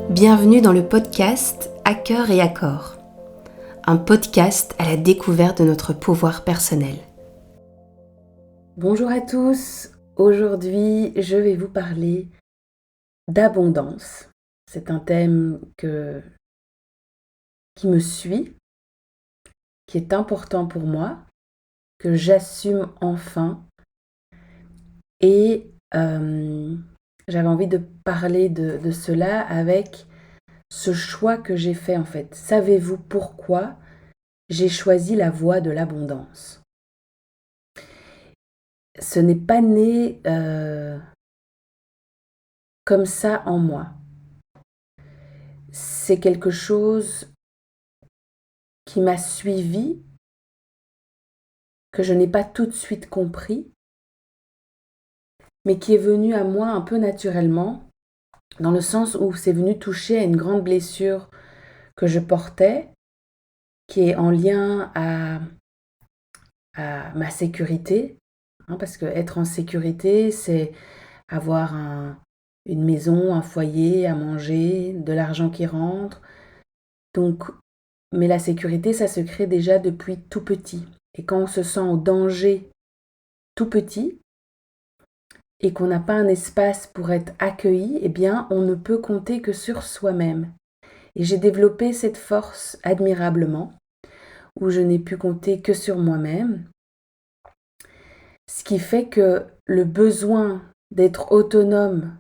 Bienvenue dans le podcast À cœur et à corps, un podcast à la découverte de notre pouvoir personnel. Bonjour à tous, aujourd'hui je vais vous parler d'abondance. C'est un thème qui me suit, qui est important pour moi, que j'assume enfin et j'avais envie de parler de cela avec ce choix que j'ai fait en fait. Savez-vous pourquoi j'ai choisi la voie de l'abondance? Ce n'est pas né comme ça en moi. C'est quelque chose qui m'a suivi, que je n'ai pas tout de suite compris, mais qui est venu à moi un peu naturellement, dans le sens où c'est venu toucher à une grande blessure que je portais, qui est en lien à ma sécurité, parce que être en sécurité, c'est avoir une maison, un foyer, à manger, de l'argent qui rentre. Donc, mais la sécurité, ça se crée déjà depuis tout petit. Et quand on se sent en danger tout petit et qu'on n'a pas un espace pour être accueilli, eh bien, on ne peut compter que sur soi-même. Et j'ai développé cette force admirablement, où je n'ai pu compter que sur moi-même. Ce qui fait que le besoin d'être autonome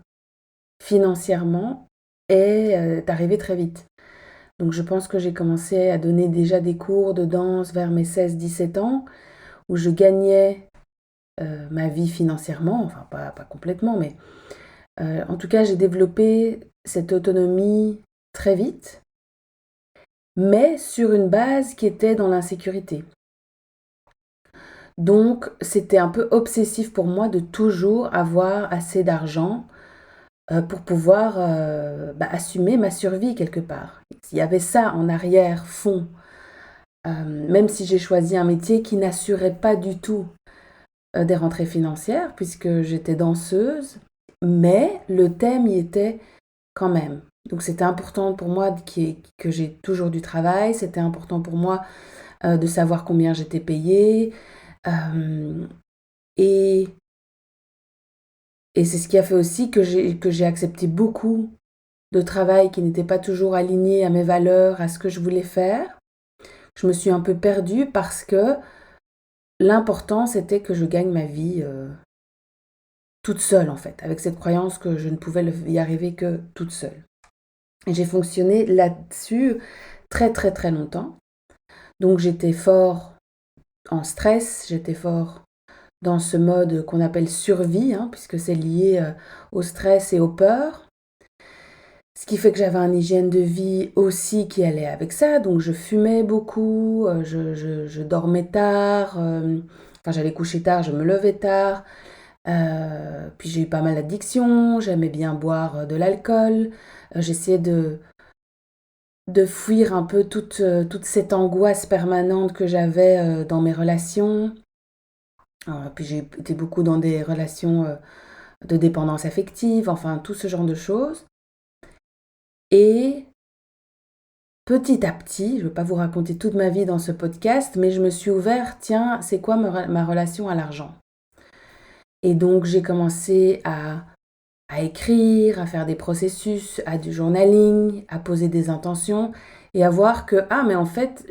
financièrement est arrivé très vite. Donc je pense que j'ai commencé à donner déjà des cours de danse vers mes 16-17 ans, où je gagnais ma vie financièrement, enfin pas complètement, mais en tout cas j'ai développé cette autonomie très vite, mais sur une base qui était dans l'insécurité. Donc c'était un peu obsessif pour moi de toujours avoir assez d'argent pour pouvoir assumer ma survie quelque part. Il y avait ça en arrière-fond, même si j'ai choisi un métier qui n'assurait pas du tout des rentrées financières, puisque j'étais danseuse, mais le thème y était quand même. Donc c'était important pour moi que j'ai toujours du travail, c'était important pour moi de savoir combien j'étais payée, et c'est ce qui a fait aussi que j'ai accepté beaucoup de travail qui n'était pas toujours aligné à mes valeurs, à ce que je voulais faire. Je me suis un peu perdue parce que l'important, c'était que je gagne ma vie toute seule, en fait, avec cette croyance que je ne pouvais y arriver que toute seule. Et j'ai fonctionné là-dessus très, très, très longtemps. Donc, j'étais fort en stress, j'étais fort dans ce mode qu'on appelle survie, puisque c'est lié au stress et aux peurs. Ce qui fait que j'avais une hygiène de vie aussi qui allait avec ça. Donc je fumais beaucoup, je dormais tard, j'allais coucher tard, je me levais tard. Puis j'ai eu pas mal d'addictions, j'aimais bien boire de l'alcool. J'essayais de fuir un peu toute cette angoisse permanente que j'avais dans mes relations. Puis j'ai été beaucoup dans des relations de dépendance affective, enfin tout ce genre de choses. Et petit à petit, je ne veux pas vous raconter toute ma vie dans ce podcast, mais je me suis ouvert, tiens, c'est quoi ma relation à l'argent? Et donc j'ai commencé à écrire, à faire des processus, à du journaling, à poser des intentions et à voir que, mais en fait,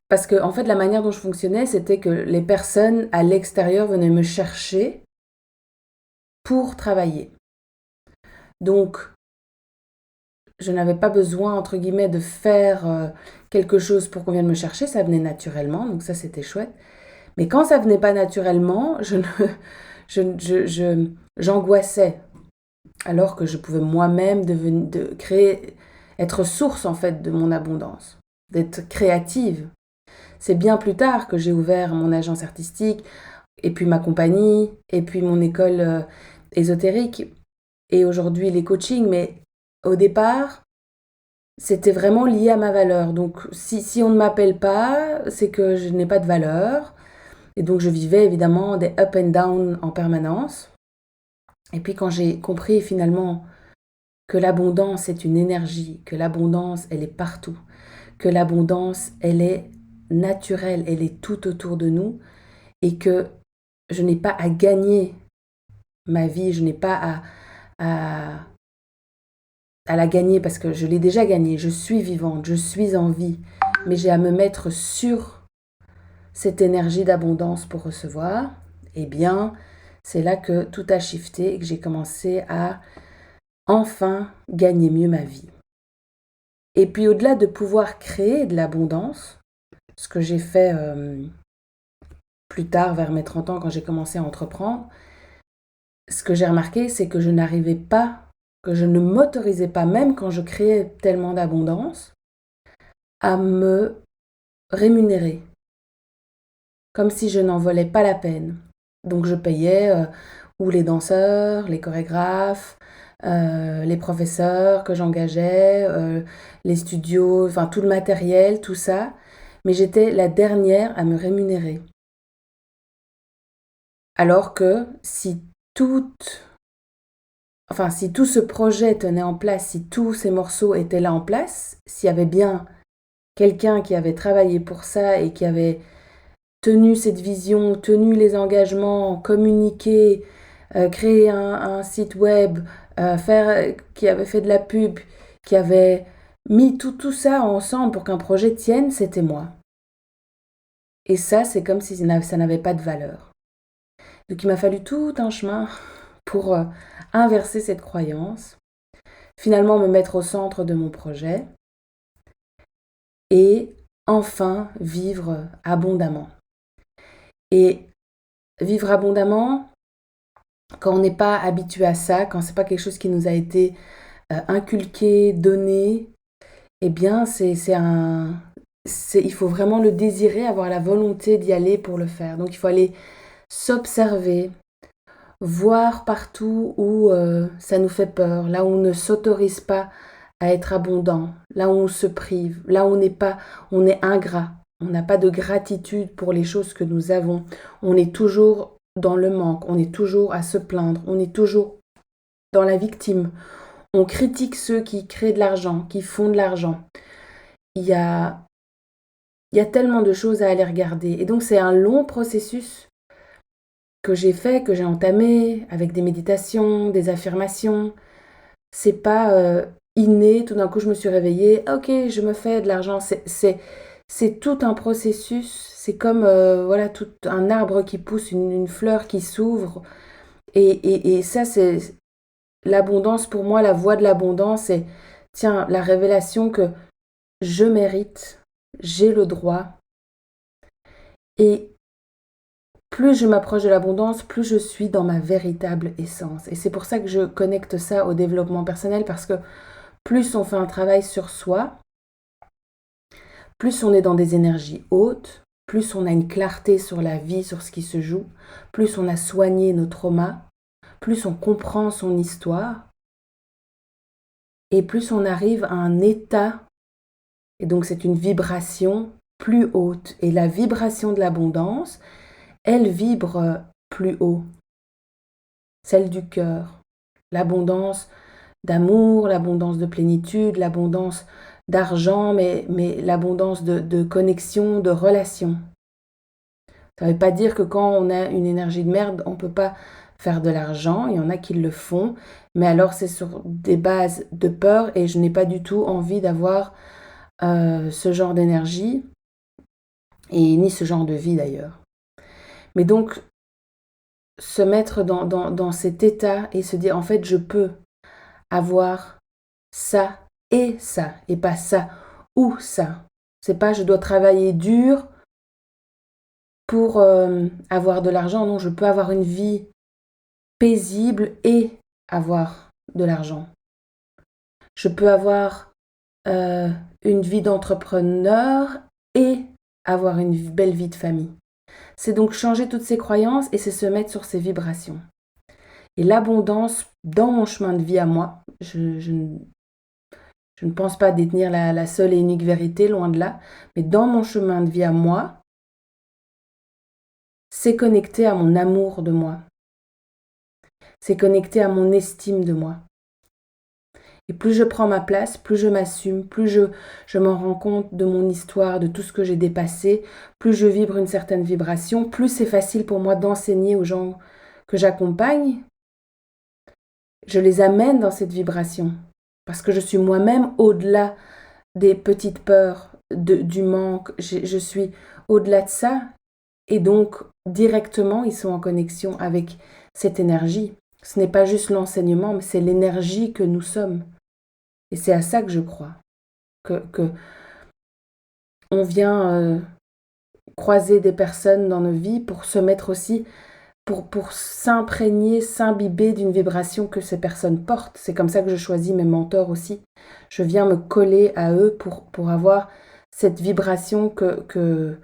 parce que en fait, la manière dont je fonctionnais, c'était que les personnes à l'extérieur venaient me chercher pour travailler. Donc, je n'avais pas besoin, entre guillemets, de faire quelque chose pour qu'on vienne me chercher, ça venait naturellement, donc ça c'était chouette. Mais quand ça venait pas naturellement, j'angoissais, alors que je pouvais moi-même créer, être source en fait de mon abondance, d'être créative. C'est bien plus tard que j'ai ouvert mon agence artistique, et puis ma compagnie, et puis mon école ésotérique, et aujourd'hui les coachings, mais au départ, c'était vraiment lié à ma valeur. Donc si on ne m'appelle pas, c'est que je n'ai pas de valeur. Et donc je vivais évidemment des up and down en permanence. Et puis quand j'ai compris finalement que l'abondance est une énergie, que l'abondance, elle est partout, que l'abondance, elle est naturelle, elle est tout autour de nous et que je n'ai pas à gagner ma vie, je n'ai pas à, à la gagner parce que je l'ai déjà gagnée, je suis vivante, je suis en vie, mais j'ai à me mettre sur cette énergie d'abondance pour recevoir. Eh bien, c'est là que tout a shifté et que j'ai commencé à enfin gagner mieux ma vie. Et puis au-delà de pouvoir créer de l'abondance, ce que j'ai fait plus tard vers mes 30 ans quand j'ai commencé à entreprendre, ce que j'ai remarqué, c'est que je n'arrivais pas, que je ne m'autorisais pas, même quand je créais tellement d'abondance, à me rémunérer, comme si je n'en valais pas la peine. Donc je payais ou les danseurs, les chorégraphes, les professeurs que j'engageais, les studios, enfin tout le matériel, tout ça. Mais j'étais la dernière à me rémunérer. Alors que si si tout ce projet tenait en place, si tous ces morceaux étaient là en place, s'il y avait bien quelqu'un qui avait travaillé pour ça et qui avait tenu cette vision, tenu les engagements, communiqué, créé un site web, qui avait fait de la pub, qui avait mis tout ça ensemble pour qu'un projet tienne, c'était moi. Et ça, c'est comme si ça n'avait pas de valeur. Donc il m'a fallu tout un chemin pour inverser cette croyance, finalement me mettre au centre de mon projet et enfin vivre abondamment. Et vivre abondamment, quand on n'est pas habitué à ça, quand c'est pas quelque chose qui nous a été inculqué, donné, eh bien il faut vraiment le désirer, avoir la volonté d'y aller pour le faire. Donc il faut aller s'observer, voir partout où ça nous fait peur, là où on ne s'autorise pas à être abondant, là où on se prive, là où on est ingrat, on n'a pas de gratitude pour les choses que nous avons, on est toujours dans le manque, on est toujours à se plaindre, on est toujours dans la victime, on critique ceux qui créent de l'argent, qui font de l'argent. Il y a, il y a tellement de choses à aller regarder et donc c'est un long processus que j'ai fait, que j'ai entamé avec des méditations, des affirmations. C'est pas inné, tout d'un coup je me suis réveillée, ok, je me fais de l'argent. C'est tout un processus, c'est comme voilà, tout un arbre qui pousse, une fleur qui s'ouvre. Et ça, c'est l'abondance pour moi, la voie de l'abondance, c'est tiens, la révélation que je mérite, j'ai le droit. Et plus je m'approche de l'abondance, plus je suis dans ma véritable essence. Et c'est pour ça que je connecte ça au développement personnel, parce que plus on fait un travail sur soi, plus on est dans des énergies hautes, plus on a une clarté sur la vie, sur ce qui se joue, plus on a soigné nos traumas, plus on comprend son histoire, et plus on arrive à un état, et donc c'est une vibration plus haute. Et la vibration de l'abondance, elle vibre plus haut, celle du cœur. L'abondance d'amour, l'abondance de plénitude, l'abondance d'argent, mais l'abondance de connexion, de relation. Ça ne veut pas dire que quand on a une énergie de merde, on ne peut pas faire de l'argent. Il y en a qui le font, mais alors c'est sur des bases de peur et je n'ai pas du tout envie d'avoir ce genre d'énergie et ni ce genre de vie d'ailleurs. Mais donc, se mettre dans cet état et se dire en fait je peux avoir ça et pas ça ou ça. C'est pas je dois travailler dur pour avoir de l'argent. Non, je peux avoir une vie paisible et avoir de l'argent. Je peux avoir une vie d'entrepreneur et avoir une belle vie de famille. C'est donc changer toutes ces croyances et c'est se mettre sur ces vibrations. Et l'abondance dans mon chemin de vie à moi, je ne pense pas détenir la seule et unique vérité, loin de là, mais dans mon chemin de vie à moi, c'est connecté à mon amour de moi. C'est connecté à mon estime de moi. Et plus je prends ma place, plus je m'assume, plus je m'en rends compte de mon histoire, de tout ce que j'ai dépassé, plus je vibre une certaine vibration, plus c'est facile pour moi d'enseigner aux gens que j'accompagne. Je les amène dans cette vibration parce que je suis moi-même au-delà des petites peurs, du manque, je suis au-delà de ça et donc directement ils sont en connexion avec cette énergie. Ce n'est pas juste l'enseignement, mais c'est l'énergie que nous sommes. Et c'est à ça que je crois, que on vient croiser des personnes dans nos vies pour se mettre aussi, pour s'imprégner, s'imbiber d'une vibration que ces personnes portent. C'est comme ça que je choisis mes mentors aussi. Je viens me coller à eux pour avoir cette vibration que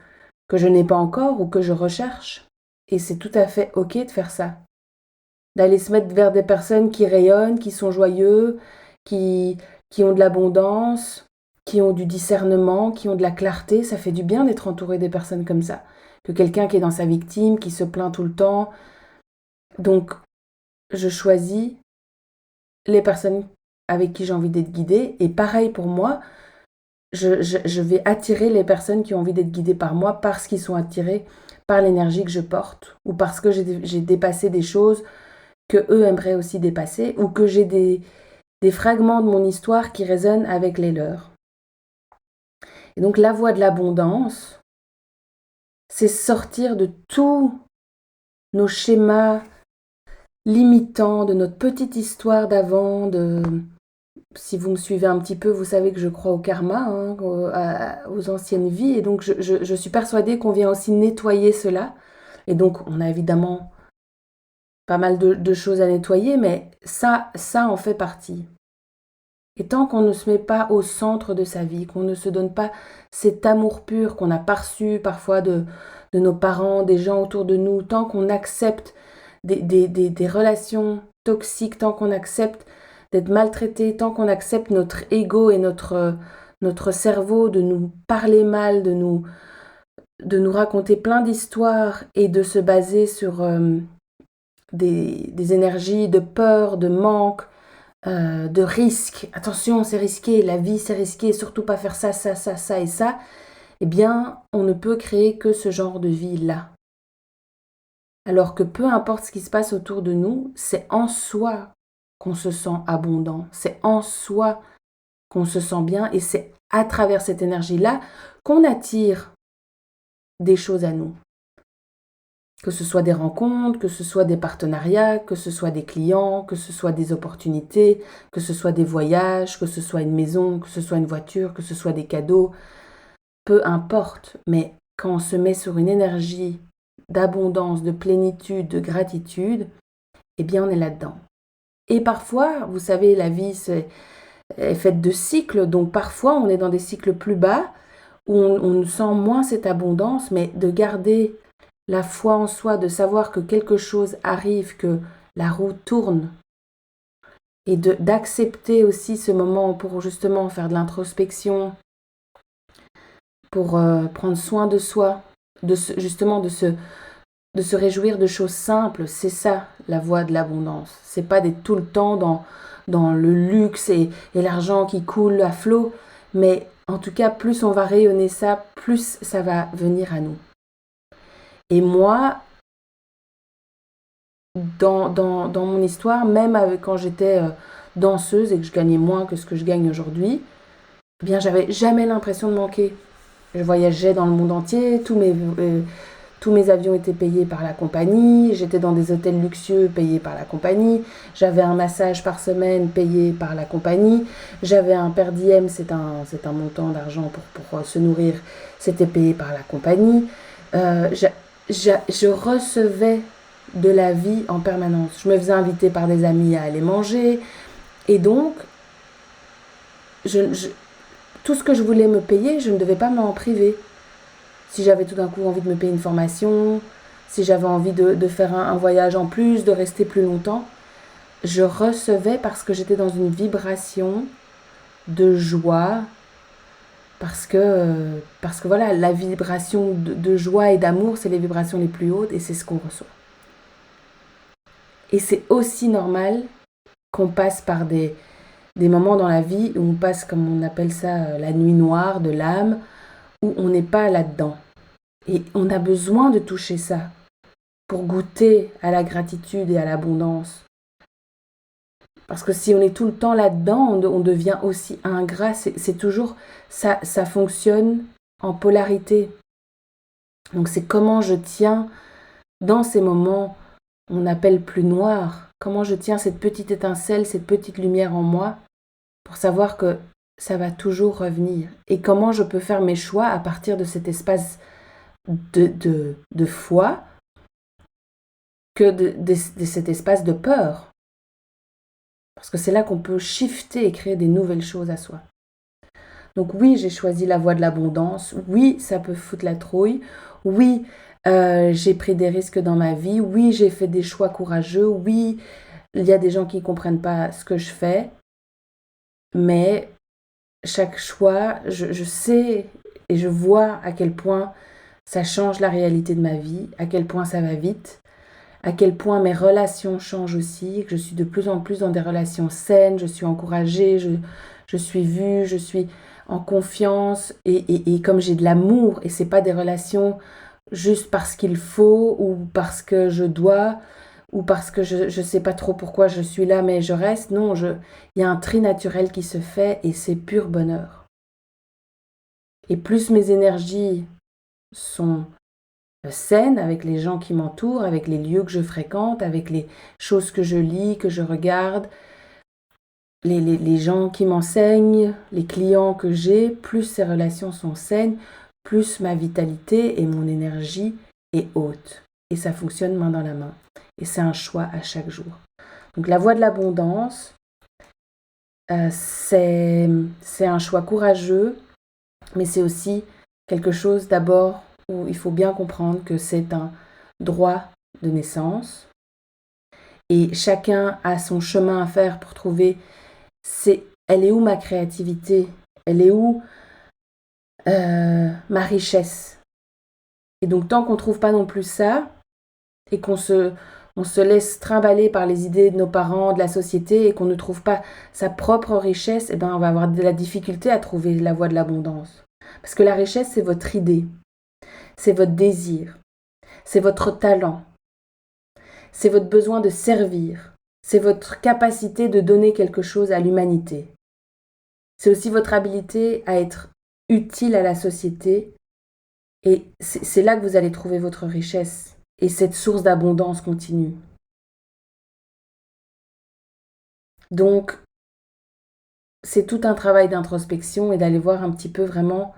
je n'ai pas encore ou que je recherche. Et c'est tout à fait OK de faire ça. D'aller se mettre vers des personnes qui rayonnent, qui sont joyeux, qui, qui ont de l'abondance, qui ont du discernement, qui ont de la clarté. Ça fait du bien d'être entouré des personnes comme ça. Que quelqu'un qui est dans sa victime, qui se plaint tout le temps. Donc, je choisis les personnes avec qui j'ai envie d'être guidée. Et pareil pour moi, je vais attirer les personnes qui ont envie d'être guidées par moi parce qu'ils sont attirés par l'énergie que je porte ou parce que j'ai dépassé des choses que eux aimeraient aussi dépasser ou que j'ai des fragments de mon histoire qui résonnent avec les leurs. Et donc la voie de l'abondance, c'est sortir de tous nos schémas limitants, de notre petite histoire d'avant, si vous me suivez un petit peu, vous savez que je crois au karma, hein, aux anciennes vies, et donc je suis persuadée qu'on vient aussi nettoyer cela. Et donc on a évidemment pas mal de choses à nettoyer, mais ça en fait partie. Et tant qu'on ne se met pas au centre de sa vie, qu'on ne se donne pas cet amour pur qu'on a perçu parfois de nos parents, des gens autour de nous, tant qu'on accepte des relations toxiques, tant qu'on accepte d'être maltraité, tant qu'on accepte notre ego et notre cerveau de nous parler mal, de nous raconter plein d'histoires et de se baser sur des énergies de peur, de manque, de risque. Attention, c'est risqué, la vie c'est risqué, surtout pas faire ça, ça, ça, ça et ça. Eh bien, on ne peut créer que ce genre de vie-là. Alors que peu importe ce qui se passe autour de nous, c'est en soi qu'on se sent abondant, c'est en soi qu'on se sent bien et c'est à travers cette énergie-là qu'on attire des choses à nous. Que ce soit des rencontres, que ce soit des partenariats, que ce soit des clients, que ce soit des opportunités, que ce soit des voyages, que ce soit une maison, que ce soit une voiture, que ce soit des cadeaux, peu importe. Mais quand on se met sur une énergie d'abondance, de plénitude, de gratitude, eh bien on est là-dedans. Et parfois, vous savez, la vie est faite de cycles, donc parfois on est dans des cycles plus bas où on sent moins cette abondance, mais de garder la foi en soi, de savoir que quelque chose arrive, que la roue tourne, et d'accepter aussi ce moment pour justement faire de l'introspection, pour prendre soin de soi, justement de se réjouir de choses simples. C'est ça la voie de l'abondance. C'est pas d'être tout le temps dans le luxe et l'argent qui coule à flot, mais en tout cas, plus on va rayonner ça, plus ça va venir à nous. Et moi, dans mon histoire, même quand j'étais danseuse et que je gagnais moins que ce que je gagne aujourd'hui, eh bien, j'avais jamais l'impression de manquer. Je voyageais dans le monde entier, tous mes avions étaient payés par la compagnie, j'étais dans des hôtels luxueux payés par la compagnie, j'avais un massage par semaine payé par la compagnie, j'avais un per diem, c'est un montant d'argent pour se nourrir, c'était payé par la compagnie. Je recevais de la vie en permanence. Je me faisais inviter par des amis à aller manger. Et donc, tout ce que je voulais me payer, je ne devais pas m'en priver. Si j'avais tout d'un coup envie de me payer une formation, si j'avais envie de faire un voyage en plus, de rester plus longtemps, je recevais parce que j'étais dans une vibration de joie, parce que voilà, la vibration de joie et d'amour, c'est les vibrations les plus hautes et c'est ce qu'on reçoit. Et c'est aussi normal qu'on passe par des des moments dans la vie où on passe, comme on appelle ça, la nuit noire de l'âme, où on n'est pas là-dedans. Et on a besoin de toucher ça pour goûter à la gratitude et à l'abondance. Parce que si on est tout le temps là-dedans, on devient aussi ingrat. C'est toujours, ça fonctionne en polarité. Donc c'est comment je tiens dans ces moments, on appelle plus noirs, comment je tiens cette petite étincelle, cette petite lumière en moi, pour savoir que ça va toujours revenir. Et comment je peux faire mes choix à partir de cet espace de foi que de cet espace de peur. Parce que c'est là qu'on peut shifter et créer des nouvelles choses à soi. Donc oui, j'ai choisi la voie de l'abondance. Oui, ça peut foutre la trouille. Oui, j'ai pris des risques dans ma vie. Oui, j'ai fait des choix courageux. Oui, il y a des gens qui ne comprennent pas ce que je fais. Mais chaque choix, je sais et je vois à quel point ça change la réalité de ma vie, à quel point ça va vite, à quel point mes relations changent aussi, que je suis de plus en plus dans des relations saines, je suis encouragée, je suis vue, je suis en confiance et comme j'ai de l'amour et c'est pas des relations juste parce qu'il faut ou parce que je dois ou parce que je sais pas trop pourquoi je suis là mais je reste. Non, il y a un tri naturel qui se fait et c'est pur bonheur. Et plus mes énergies sont saines avec les gens qui m'entourent, avec les lieux que je fréquente, avec les choses que je lis, que je regarde, les gens qui m'enseignent, les clients que j'ai, plus ces relations sont saines, plus ma vitalité et mon énergie est haute. Et ça fonctionne main dans la main. Et c'est un choix à chaque jour. Donc la voie de l'abondance, c'est un choix courageux, mais c'est aussi quelque chose d'abord où il faut bien comprendre que c'est un droit de naissance et chacun a son chemin à faire pour trouver elle est où ma créativité, elle est où ma richesse. Et donc tant qu'on ne trouve pas non plus ça et qu'on se laisse trimballer par les idées de nos parents, de la société et qu'on ne trouve pas sa propre richesse, on va avoir de la difficulté à trouver la voie de l'abondance. Parce que la richesse, c'est votre idée, c'est votre désir, c'est votre talent, c'est votre besoin de servir, c'est votre capacité de donner quelque chose à l'humanité. C'est aussi votre habilité à être utile à la société et c'est là que vous allez trouver votre richesse et cette source d'abondance continue. Donc, c'est tout un travail d'introspection et d'aller voir un petit peu vraiment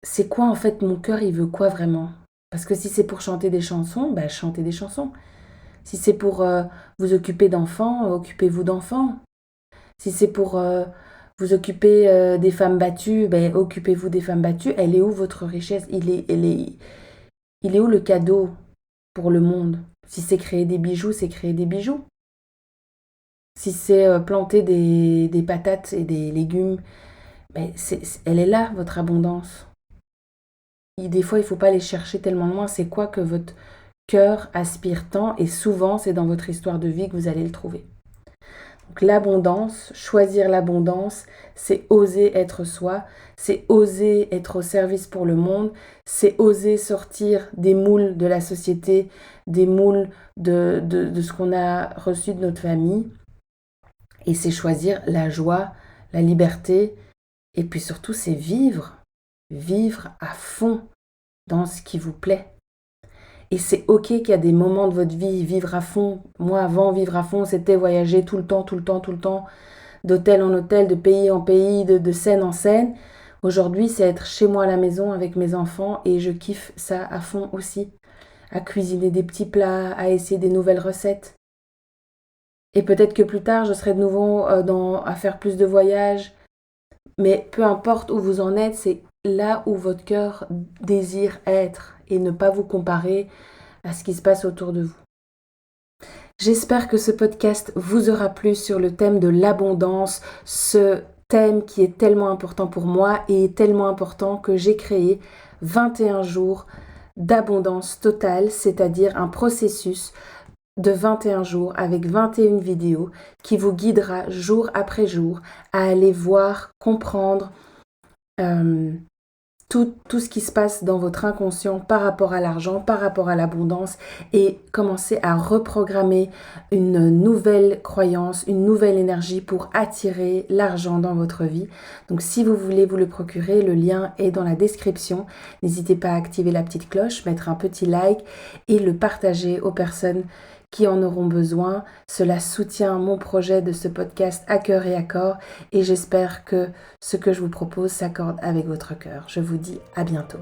c'est quoi en fait mon cœur, il veut quoi vraiment? Parce que si c'est pour chanter des chansons, chantez des chansons. Si c'est pour vous occuper d'enfants, occupez-vous d'enfants. Si c'est pour vous occuper des femmes battues, occupez-vous des femmes battues. Elle est où votre richesse? Il est où le cadeau pour le monde? Si c'est créer des bijoux, c'est créer des bijoux. Si c'est planter des patates et des légumes, elle est là, votre abondance. Et des fois, il ne faut pas aller chercher tellement loin. C'est quoi que votre cœur aspire tant? Et souvent, c'est dans votre histoire de vie que vous allez le trouver. Donc l'abondance, choisir l'abondance, c'est oser être soi, c'est oser être au service pour le monde, c'est oser sortir des moules de la société, des moules de ce qu'on a reçu de notre famille. Et c'est choisir la joie, la liberté, et puis surtout c'est vivre à fond dans ce qui vous plaît. Et c'est ok qu'il y a des moments de votre vie, vivre à fond. Moi, avant, vivre à fond, c'était voyager tout le temps, d'hôtel en hôtel, de pays en pays, de scène en scène. Aujourd'hui, c'est être chez moi à la maison avec mes enfants et je kiffe ça à fond aussi. À cuisiner des petits plats, à essayer des nouvelles recettes. Et peut-être que plus tard, je serai de nouveau à faire plus de voyages. Mais peu importe où vous en êtes, c'est là où votre cœur désire être et ne pas vous comparer à ce qui se passe autour de vous. J'espère que ce podcast vous aura plu sur le thème de l'abondance, ce thème qui est tellement important pour moi et tellement important que j'ai créé 21 jours d'abondance totale, c'est-à-dire un processus de 21 jours avec 21 vidéos qui vous guidera jour après jour à aller voir, comprendre tout ce qui se passe dans votre inconscient par rapport à l'argent, par rapport à l'abondance et commencer à reprogrammer une nouvelle croyance, une nouvelle énergie pour attirer l'argent dans votre vie. Donc si vous voulez vous le procurer, le lien est dans la description. N'hésitez pas à activer la petite cloche, mettre un petit like et le partager aux personnes qui en auront besoin. Cela soutient mon projet de ce podcast à cœur et à corps et j'espère que ce que je vous propose s'accorde avec votre cœur. Je vous dis à bientôt.